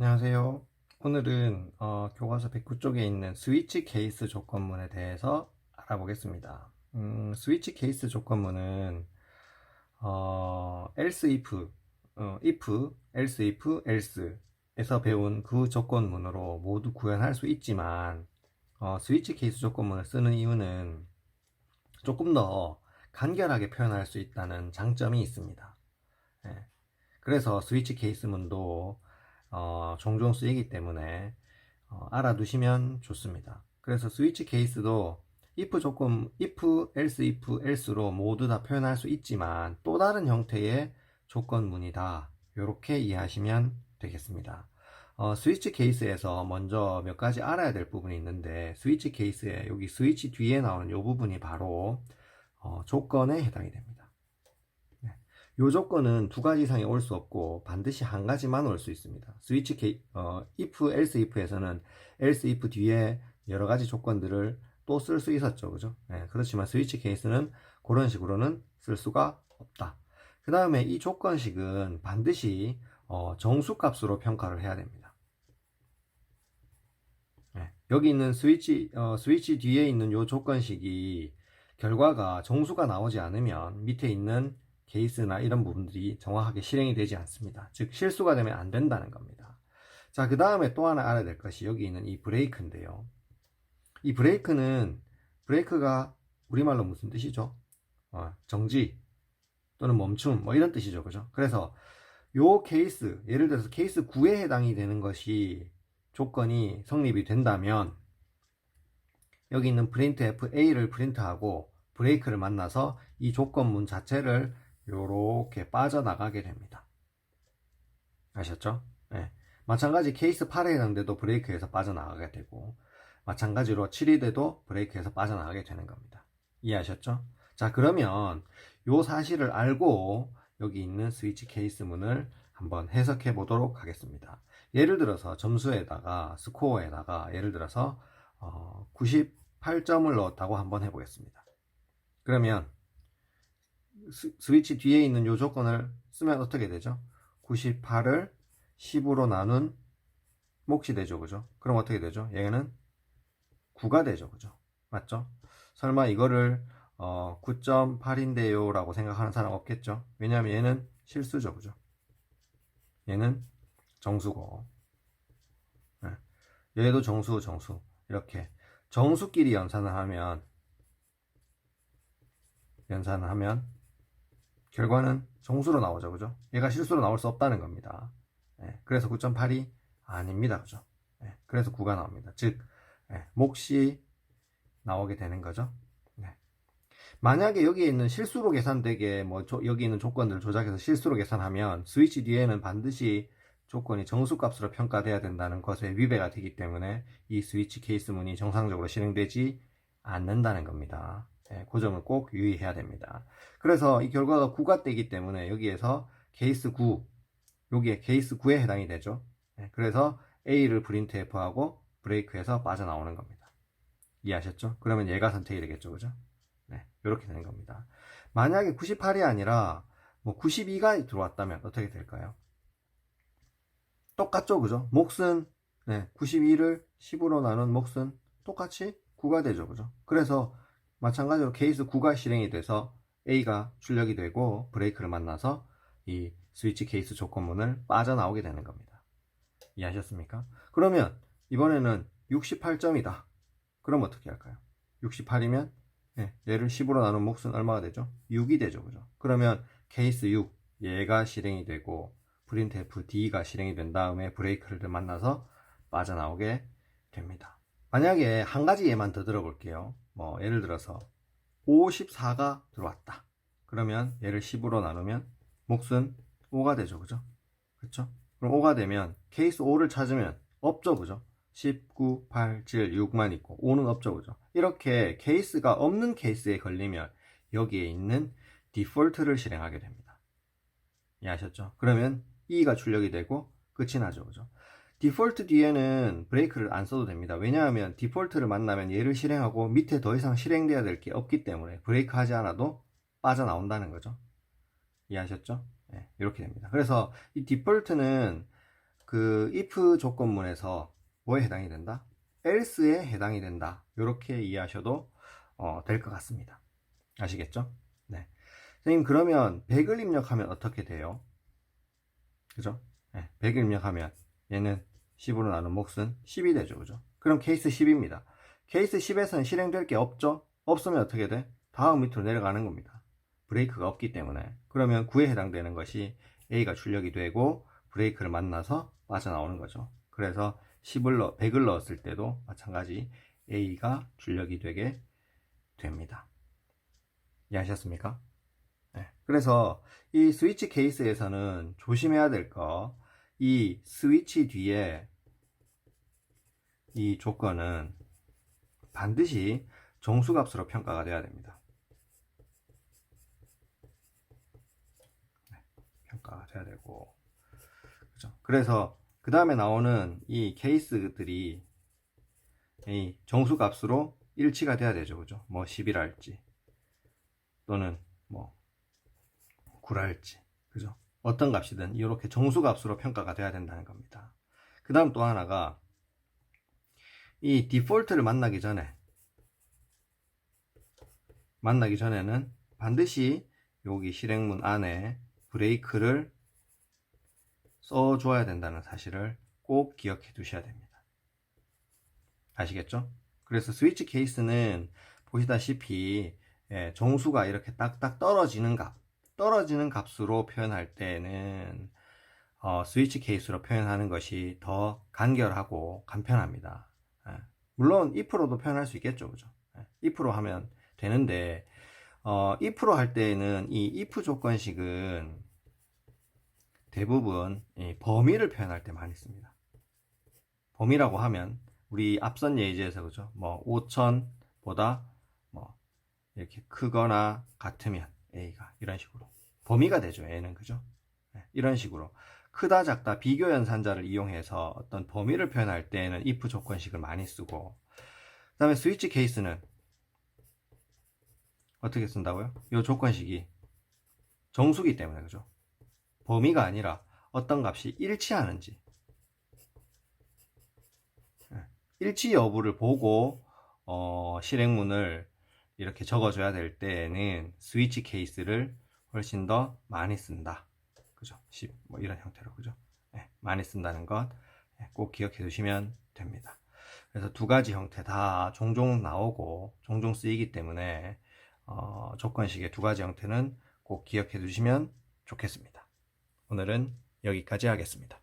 안녕하세요. 오늘은 교과서 109쪽에 있는 스위치 케이스 조건문에 대해서 알아보겠습니다. 스위치 케이스 조건문은 else if, else if, else에서 배운 그 조건문으로 모두 구현할 수 있지만 스위치 케이스 조건문을 쓰는 이유는 조금 더 간결하게 표현할 수 있다는 장점이 있습니다. 예. 그래서 스위치 케이스문도 종종 쓰이기 때문에 알아두시면 좋습니다. 그래서 스위치 케이스도 if 조건, if, else로 모두 다 표현할 수 있지만 또 다른 형태의 조건문이다. 이렇게 이해하시면 되겠습니다. 스위치 케이스에서 먼저 몇 가지 알아야 될 부분이 있는데 스위치 케이스에 여기 스위치 뒤에 나오는 이 부분이 바로 조건에 해당이 됩니다. 이 조건은 두 가지 이상이 올 수 없고 반드시 한 가지만 올 수 있습니다. 스위치 if, else if에서는 else if 뒤에 여러 가지 조건들을 또 쓸 수 있었죠. 그죠? 네, 그렇지만 스위치 케이스는 그런 식으로는 쓸 수가 없다. 그 다음에 이 조건식은 반드시 정수값으로 평가를 해야 됩니다. 네, 여기 있는 스위치 뒤에 있는 이 조건식이 결과가 정수가 나오지 않으면 밑에 있는 케이스나 이런 부분들이 정확하게 실행이 되지 않습니다. 즉 실수가 되면 안 된다는 겁니다. 자, 그 다음에 또 하나 알아야 될 것이 여기 있는 이 브레이크인데요. 이 브레이크가 우리말로 무슨 뜻이죠? 정지 또는 멈춤 뭐 이런 뜻이죠. 그죠? 그래서 요 케이스, 예를 들어서 케이스 9에 해당이 되는 것이 조건이 성립이 된다면 여기 있는 printf A를 프린트하고 브레이크를 만나서 이 조건문 자체를 요렇게 빠져나가게 됩니다. 아셨죠? 네. 마찬가지 케이스 8에 해당돼도 브레이크에서 빠져나가게 되고 마찬가지로 7이 돼도 브레이크에서 빠져나가게 되는 겁니다. 이해하셨죠? 자, 그러면 요 사실을 알고 여기 있는 스위치 케이스문을 한번 해석해 보도록 하겠습니다. 예를 들어서 점수에다가 스코어에다가 예를 들어서 98점을 넣었다고 한번 해보겠습니다. 그러면 스위치 뒤에 있는 요 조건을 쓰면 어떻게 되죠? 98을 10으로 나눈 몫이 되죠. 그죠? 그럼 어떻게 되죠? 얘는 9가 되죠. 그죠? 맞죠? 설마 이거를 9.8인데요 라고 생각하는 사람 없겠죠? 왜냐하면 얘는 실수죠. 그죠? 얘는 정수고 네. 얘도 정수 이렇게 정수끼리 연산을 하면 결과는 정수로 나오죠. 그죠? 얘가 실수로 나올 수 없다는 겁니다. 네. 그래서 9.8이 아닙니다. 그죠? 네. 그래서 9가 나옵니다. 즉 몫이 나오게 되는 거죠. 네. 만약에 여기에 있는 실수로 계산되게 여기 있는 조건들을 조작해서 실수로 계산하면 스위치 뒤에는 반드시 조건이 정수값으로 평가돼야 된다는 것에 위배가 되기 때문에 이 스위치 케이스문이 정상적으로 실행되지 않는다는 겁니다. 네, 그 점을 꼭 유의해야 됩니다. 그래서 이 결과가 9가 되기 때문에 여기에서 케이스 9, 여기에 케이스 9에 해당이 되죠. 네, 그래서 A를 printf하고 브레이크에서 빠져나오는 겁니다. 이해하셨죠? 그러면 얘가 선택이 되겠죠. 그죠? 네, 이렇게 되는 겁니다. 만약에 98이 아니라 92가 들어왔다면 어떻게 될까요? 똑같죠. 그죠? 몫은 92를 10으로 나눈 몫은 똑같이 9가 되죠. 그죠? 그래서 마찬가지로 케이스 9가 실행이 돼서 A가 출력이 되고 브레이크를 만나서 이 스위치 케이스 조건문을 빠져나오게 되는 겁니다. 이해하셨습니까? 그러면 이번에는 68점이다. 그럼 어떻게 할까요? 68이면 얘를 10으로 나눈 몫은 얼마가 되죠? 6이 되죠. 그죠? 그러면 케이스 6 얘가 실행이 되고 printf D가 실행이 된 다음에 브레이크를 만나서 빠져나오게 됩니다. 만약에 한 가지 예만 더 들어볼게요. 예를 들어서 54가 들어왔다. 그러면 얘를 10으로 나누면 몫은 5가 되죠. 그죠? 그렇죠? 그럼 5가 되면 케이스 5를 찾으면 없죠. 그죠? 19, 8, 7, 6만 있고 5는 없죠. 그죠? 이렇게 케이스가 없는 케이스에 걸리면 여기에 있는 디폴트를 실행하게 됩니다. 이해하셨죠? 그러면 E가 출력이 되고 끝이 나죠. 그죠? 디폴트 뒤에는 브레이크를 안 써도 됩니다. 왜냐하면 디폴트를 만나면 얘를 실행하고 밑에 더 이상 실행돼야 될 게 없기 때문에 브레이크 하지 않아도 빠져나온다는 거죠. 이해하셨죠? 네, 이렇게 됩니다. 그래서 이 디폴트는 그 if 조건문에서 뭐에 해당이 된다? else에 해당이 된다. 이렇게 이해하셔도 될 것 같습니다. 아시겠죠? 네. 선생님, 그러면 100을 입력하면 어떻게 돼요? 그죠? 네, 100을 입력하면 얘는 10으로 나눈 몫은 10이 되죠. 그죠? 그럼 케이스 10입니다. 케이스 10에서는 실행될 게 없죠? 없으면 어떻게 돼? 다음 밑으로 내려가는 겁니다. 브레이크가 없기 때문에. 그러면 9에 해당되는 것이 A가 출력이 되고 브레이크를 만나서 빠져나오는 거죠. 그래서 100을 넣었을 때도 마찬가지 A가 출력이 되게 됩니다. 이해하셨습니까? 네. 그래서 이 스위치 케이스에서는 조심해야 될 거, 이 스위치 뒤에 이 조건은 반드시 정수값으로 평가가 돼야 됩니다. 네. 평가가 돼야 되고, 그죠? 그래서 그 다음에 나오는 이 케이스들이 이 정수값으로 일치가 돼야 되죠. 그죠? 뭐 10이랄지 또는 뭐 9랄지, 그죠? 어떤 값이든 이렇게 정수값으로 평가가 돼야 된다는 겁니다. 그 다음 또 하나가 이 디폴트를 만나기 전에는 반드시 여기 실행문 안에 브레이크를 써줘야 된다는 사실을 꼭 기억해 두셔야 됩니다. 아시겠죠? 그래서 스위치 케이스는 보시다시피 정수가 이렇게 딱딱 떨어지는 값으로 표현할 때는 스위치 케이스로 표현하는 것이 더 간결하고 간편합니다. 물론 if로도 표현할 수 있겠죠, 그죠? if로 하면 되는데 if로 할 때는 이 if 조건식은 대부분 범위를 표현할 때 많이 씁니다. 범위라고 하면 우리 앞선 예제에서 그죠? 뭐 5,000보다 뭐 이렇게 크거나 같으면 A가 이런 식으로 범위가 되죠. A는 그죠? 이런 식으로 크다 작다 비교 연산자를 이용해서 어떤 범위를 표현할 때는 if 조건식을 많이 쓰고, 그 다음에 스위치 케이스는 어떻게 쓴다고요? 이 조건식이 정수기 때문에 그죠? 범위가 아니라 어떤 값이 일치하는지, 일치 여부를 보고 실행문을 이렇게 적어줘야 될 때는 스위치 케이스를 훨씬 더 많이 쓴다. 그죠? 10, 뭐 이런 형태로, 그죠? 많이 쓴다는 것 꼭 기억해 두시면 됩니다. 그래서 두 가지 형태 다 종종 나오고 종종 쓰이기 때문에 조건식의 두 가지 형태는 꼭 기억해 두시면 좋겠습니다. 오늘은 여기까지 하겠습니다.